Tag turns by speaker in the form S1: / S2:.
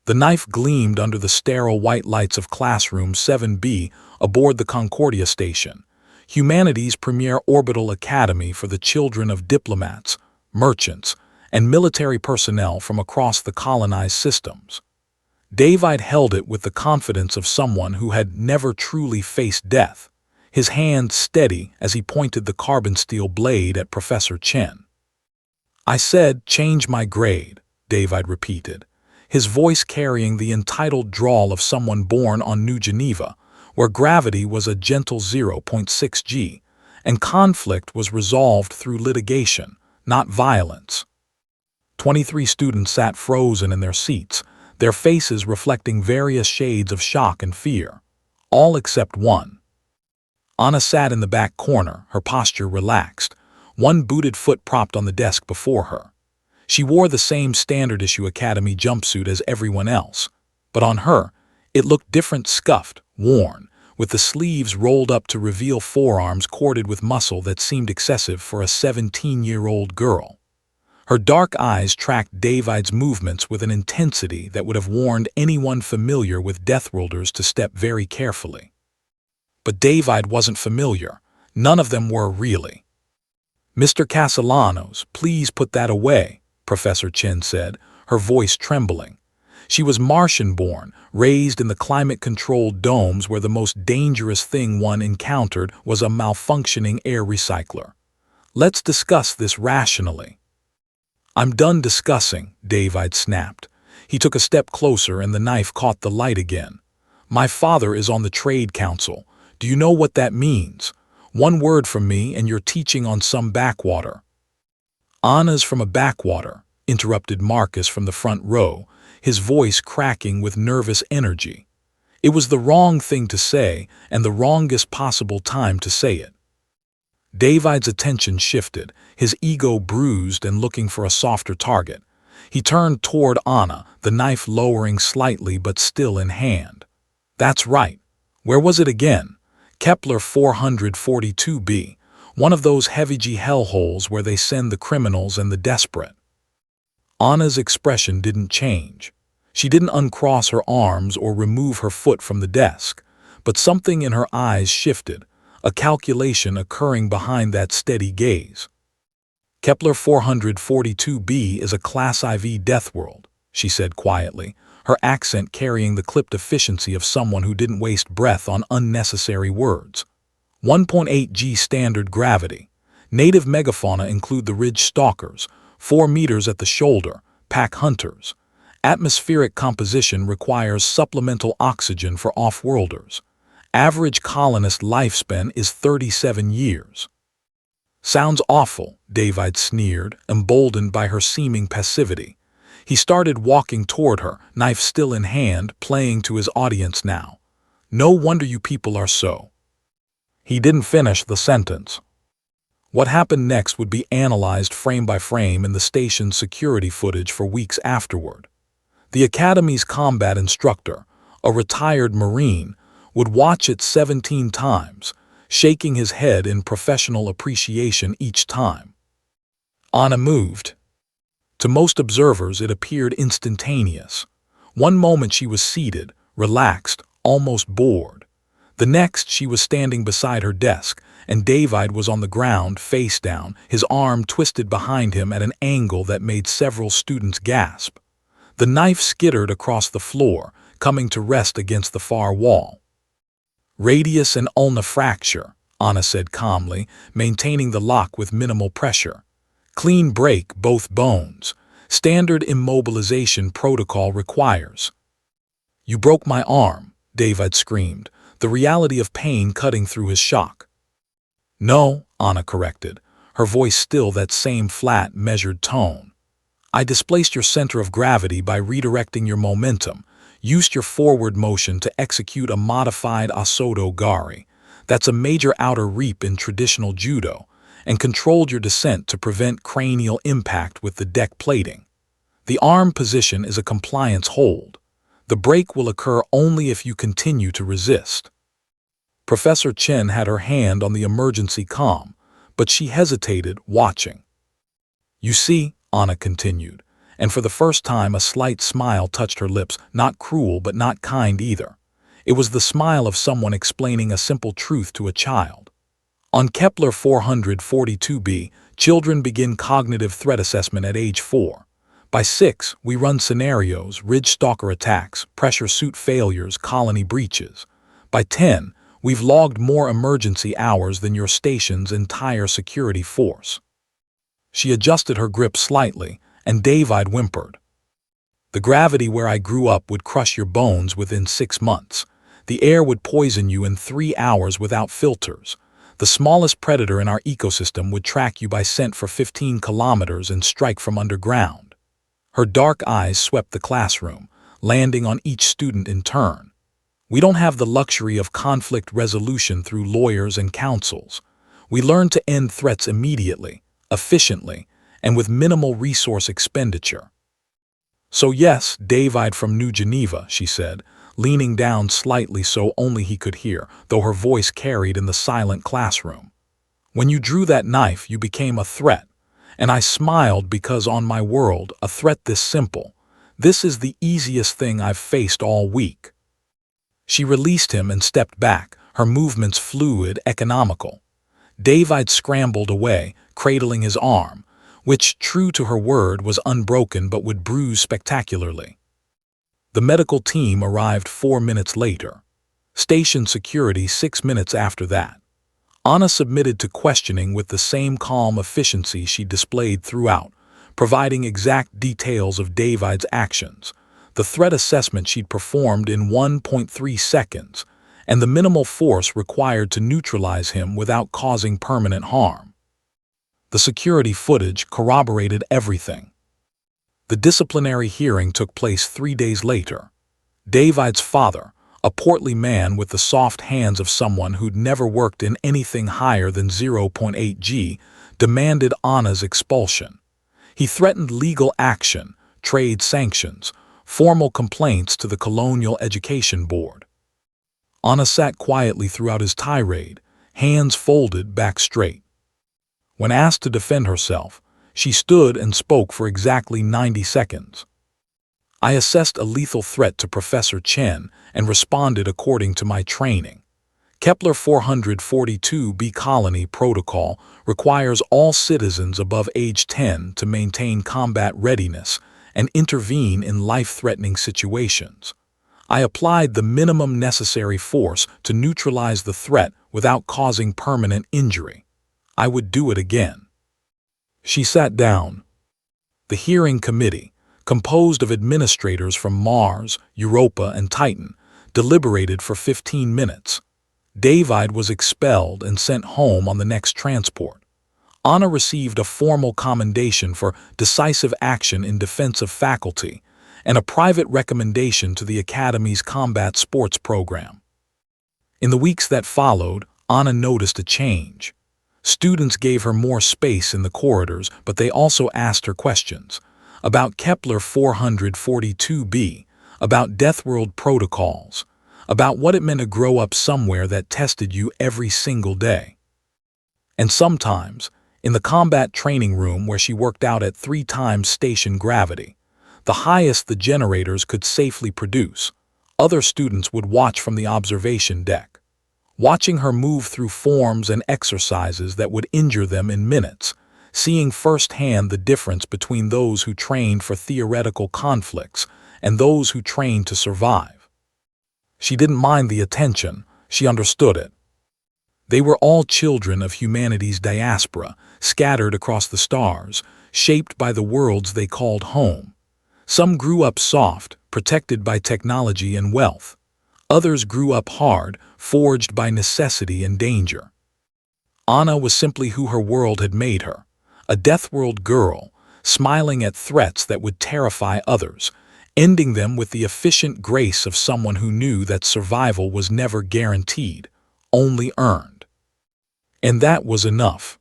S1: The knife gleamed under the sterile white lights of Classroom 7B aboard the Concordia station, humanity's premier orbital academy for the children of diplomats, merchants, and military personnel from across the colonized systems. David held it with the confidence of someone who had never truly faced death, his hand steady as he pointed the carbon steel blade at Professor Chen. "I said, change my grade," David repeated, his voice carrying the entitled drawl of someone born on New Geneva, where gravity was a gentle 0.6 g, and conflict was resolved through litigation, not violence. 23 students sat frozen in their seats, their faces reflecting various shades of shock and fear, all except one. Anna sat in the back corner, her posture relaxed, one booted foot propped on the desk before her. She wore the same standard-issue Academy jumpsuit as everyone else, but on her, it looked different, scuffed, worn, with the sleeves rolled up to reveal forearms corded with muscle that seemed excessive for a 17-year-old girl. Her dark eyes tracked David's movements with an intensity that would have warned anyone familiar with Deathworlders to step very carefully. But David wasn't familiar. None of them were really. "Mr. Castellanos, please put that away," Professor Chen said, her voice trembling. She was Martian-born, raised in the climate-controlled domes where the most dangerous thing one encountered was a malfunctioning air recycler. "Let's discuss this rationally." "I'm done discussing," David snapped. He took a step closer and the knife caught the light again. "My father is on the Trade Council. Do you know what that means? One word from me and you're teaching on some backwater." "Anna's from a backwater," interrupted Marcus from the front row, his voice cracking with nervous energy. It was the wrong thing to say and the wrongest possible time to say it. David's attention shifted, his ego bruised and looking for a softer target. He turned toward Anna, the knife lowering slightly but still in hand. "That's right. Where was it again? Kepler 442b, one of those heavy-G hellholes where they send the criminals and the desperate." Anna's expression didn't change. She didn't uncross her arms or remove her foot from the desk, but something in her eyes shifted, a calculation occurring behind that steady gaze. "Kepler 442b is a Class IV Deathworld," she said quietly, her accent carrying the clipped efficiency of someone who didn't waste breath on unnecessary words. 1.8 g standard gravity. Native megafauna include the ridge stalkers, 4 meters at the shoulder, pack hunters. Atmospheric composition requires supplemental oxygen for off-worlders. Average colonist lifespan is 37 years. "Sounds awful," David sneered, emboldened by her seeming passivity. He started walking toward her, knife still in hand, playing to his audience now. "No wonder you people are so." He didn't finish the sentence. What happened next would be analyzed frame by frame in the station's security footage for weeks afterward. The Academy's combat instructor, a retired Marine, would watch it 17 times, shaking his head in professional appreciation each time. Anna moved. To most observers, it appeared instantaneous. One moment she was seated, relaxed, almost bored. The next she was standing beside her desk, and David was on the ground, face down, his arm twisted behind him at an angle that made several students gasp. The knife skittered across the floor, coming to rest against the far wall. "Radius and ulna fracture," Anna said calmly, maintaining the lock with minimal pressure. "Clean break both bones. Standard immobilization protocol requires." "You broke my arm," David screamed, the reality of pain cutting through his shock. "No," Anna corrected, her voice still that same flat, measured tone. "I displaced your center of gravity by redirecting your momentum, used your forward motion to execute a modified asoto gari, that's a major outer reap in traditional judo, and controlled your descent to prevent cranial impact with the deck plating. The arm position is a compliance hold. The break will occur only if you continue to resist." Professor Chen had her hand on the emergency comm, but she hesitated, watching. "You see," Anna continued, and for the first time a slight smile touched her lips, not cruel but not kind either. It was the smile of someone explaining a simple truth to a child. On Kepler 442b, children begin cognitive threat assessment at age 4. By 6, we run scenarios, ridge stalker attacks, pressure suit failures, colony breaches. By 10, we've logged more emergency hours than your station's entire security force. She adjusted her grip slightly, and David whimpered. The gravity where I grew up would crush your bones within 6 months. The air would poison you in 3 hours without filters. The smallest predator in our ecosystem would track you by scent for 15 kilometers and strike from underground. Her dark eyes swept the classroom, landing on each student in turn. We don't have the luxury of conflict resolution through lawyers and councils. We learn to end threats immediately, efficiently, and with minimal resource expenditure. So yes, David from New Geneva, she said, leaning down slightly so only he could hear, though her voice carried in the silent classroom. When you drew that knife, you became a threat. And I smiled because on my world, a threat this simple. This is the easiest thing I've faced all week. She released him and stepped back, her movements fluid, economical. David scrambled away, cradling his arm, which, true to her word, was unbroken but would bruise spectacularly. The medical team arrived 4 minutes later. Station security 6 minutes after that. Anna submitted to questioning with the same calm efficiency she displayed throughout, providing exact details of David's actions, the threat assessment she'd performed in 1.3 seconds, and the minimal force required to neutralize him without causing permanent harm. The security footage corroborated everything. The disciplinary hearing took place 3 days later. David's father, a portly man with the soft hands of someone who'd never worked in anything higher than 0.8 G, demanded Anna's expulsion. He threatened legal action, trade sanctions, formal complaints to the Colonial Education Board. Anna sat quietly throughout his tirade, hands folded back straight. When asked to defend herself, she stood and spoke for exactly 90 seconds. I assessed a lethal threat to Professor Chen and responded according to my training. Kepler 442b colony protocol requires all citizens above age 10 to maintain combat readiness and intervene in life-threatening situations. I applied the minimum necessary force to neutralize the threat without causing permanent injury. I would do it again. She sat down. The hearing committee, composed of administrators from Mars, Europa, and Titan, deliberated for 15 minutes. David was expelled and sent home on the next transport. Anna received a formal commendation for decisive action in defense of faculty and a private recommendation to the Academy's combat sports program. In the weeks that followed, Anna noticed a change. Students gave her more space in the corridors, but they also asked her questions about Kepler 442b, about Deathworld protocols, about what it meant to grow up somewhere that tested you every single day. And sometimes, in the combat training room where she worked out at 3 times station gravity, the highest the generators could safely produce, other students would watch from the observation deck. Watching her move through forms and exercises that would injure them in minutes, seeing firsthand the difference between those who trained for theoretical conflicts and those who trained to survive. She didn't mind the attention, she understood it. They were all children of humanity's diaspora, scattered across the stars, shaped by the worlds they called home. Some grew up soft, protected by technology and wealth. Others grew up hard, forged by necessity and danger. Anna was simply who her world had made her, a Deathworld girl, smiling at threats that would terrify others, ending them with the efficient grace of someone who knew that survival was never guaranteed, only earned. And that was enough.